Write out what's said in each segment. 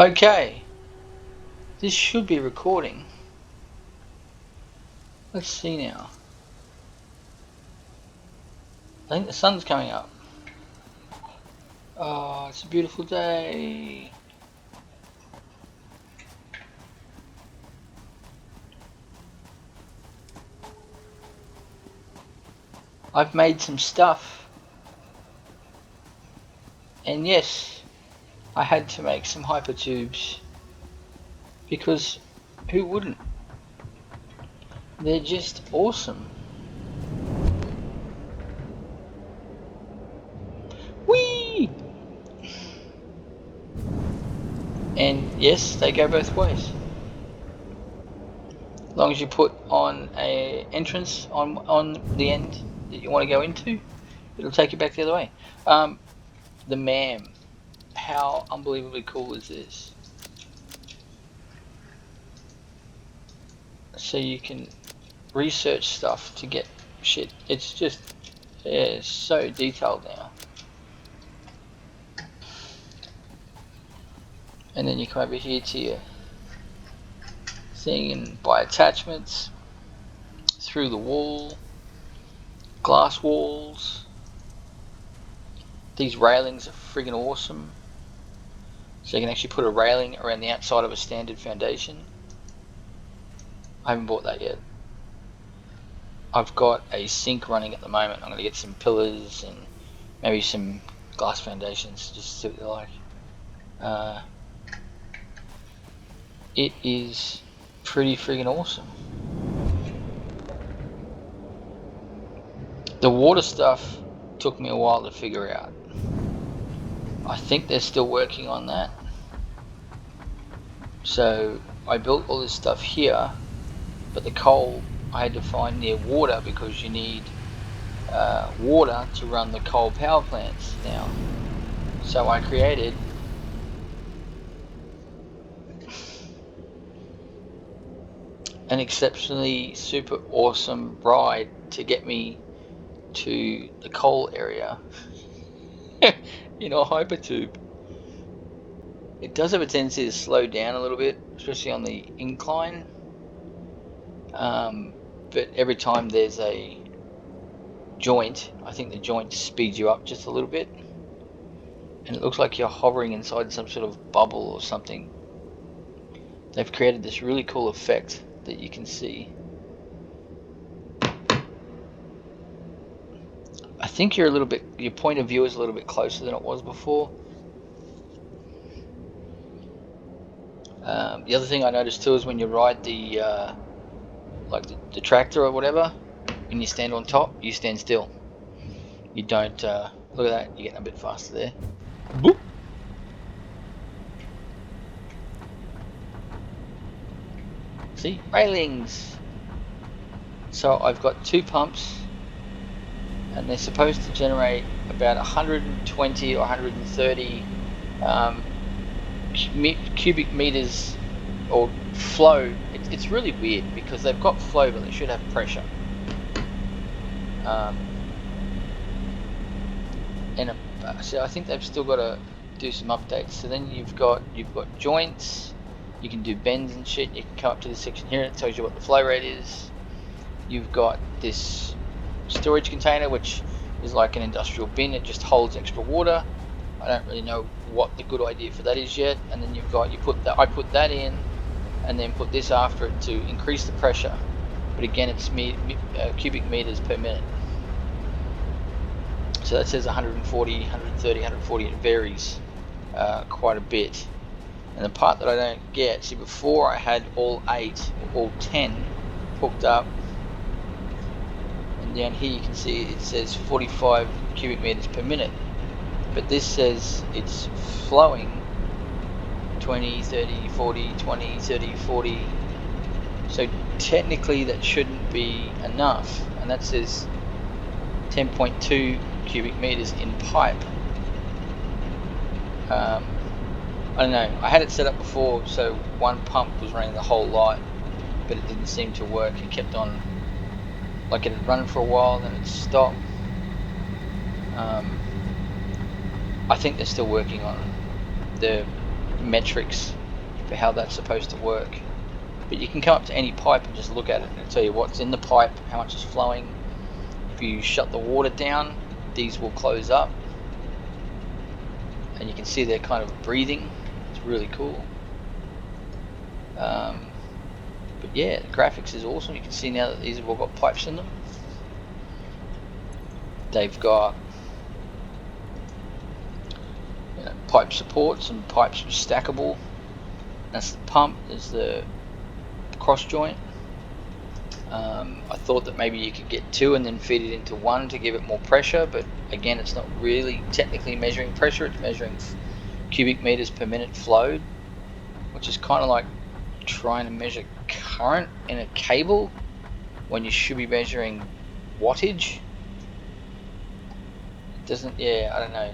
Okay, this should be recording. Let's see now. I think the sun's coming up. Oh, it's a beautiful day. I've made some stuff. And yes, I had to make some hypertubes. Because who wouldn't? They're just awesome. Whee! And yes, they go both ways. As long as you put on a entrance on the end that you want to go into, it'll take you back the other way. The MAM. How unbelievably cool is this? So you can research stuff to get shit. It's just so detailed now. And then you come over here to your thing and buy attachments through the wall, glass walls. These railings are friggin' awesome. So you can actually put a railing around the outside of a standard foundation. I haven't bought that yet. I've got a sink running at the moment. I'm going to get some pillars and maybe some glass foundations just to see what they're like. It is pretty friggin' awesome. The water stuff took me a while to figure out. I think they're still working on that. So I built all this stuff here, but the coal I had to find near water because you need water to run the coal power plants now. So I created an exceptionally super awesome ride to get me to the coal area in a hypertube. It does have a tendency to slow down a little bit, especially on the incline, but every time there's a joint, I think the joint speeds you up just a little bit, and it looks like you're hovering inside some sort of bubble or something. They've created this really cool effect that you can see. I think you're a little bit, your point of view is a little bit closer than it was before. The other thing I noticed too is when you ride the like the tractor or whatever, when you stand on top, you stand still. You don't look at that. You're getting a bit faster there. Boop. See, railings. So I've got two pumps, and they're supposed to generate about 120 or 130 cubic meters or flow. It's really weird because they've got flow, but they should have pressure. So I think they've still got to do some updates. So then you've got joints. You can do bends and shit. You can come up to this section here. It tells you what the flow rate is. You've got this storage container, which is like an industrial bin. It just holds extra water. I don't really know what the good idea for that is yet. And then I put that in, and then put this after it to increase the pressure. But again, it's cubic meters per minute. So that says 140, 130, 140. It varies quite a bit. And the part that I don't get, see, before I had all 8 or all 10 hooked up, and down here you can see it says 45 cubic meters per minute, but this says it's flowing 20, 30, 40, 20, 30, 40. So technically that shouldn't be enough, and that says 10.2 cubic meters in pipe. I don't know, I had it set up before so one pump was running the whole lot, but it didn't seem to work. It kept on, like it had run for a while, then it stopped. I think they're still working on the metrics for how that's supposed to work. But you can come up to any pipe and just look at it and it'll tell you what's in the pipe, how much is flowing. If you shut the water down, these will close up, and you can see they're kind of breathing. It's really cool. But yeah, the graphics is awesome. You can see now that these have all got pipes in them. They've got pipe supports and pipes stackable. That's the pump. There's the cross joint. I thought that maybe you could get two and then feed it into one to give it more pressure, but again, it's not really technically measuring pressure. It's measuring cubic meters per minute flowed, which is kind of like trying to measure current in a cable when you should be measuring wattage. It doesn't, I don't know,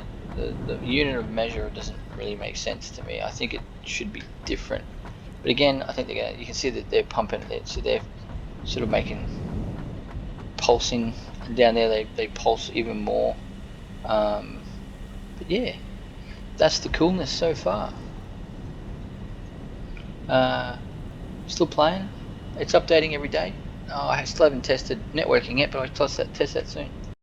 the unit of measure doesn't really make sense to me. I think it should be different, but again, I think you can see that they're pumping it, so they're sort of making pulsing, and down there they pulse even more. But yeah, that's the coolness so far. Still playing. It's updating every day. I still haven't tested networking yet, but I'll test that soon.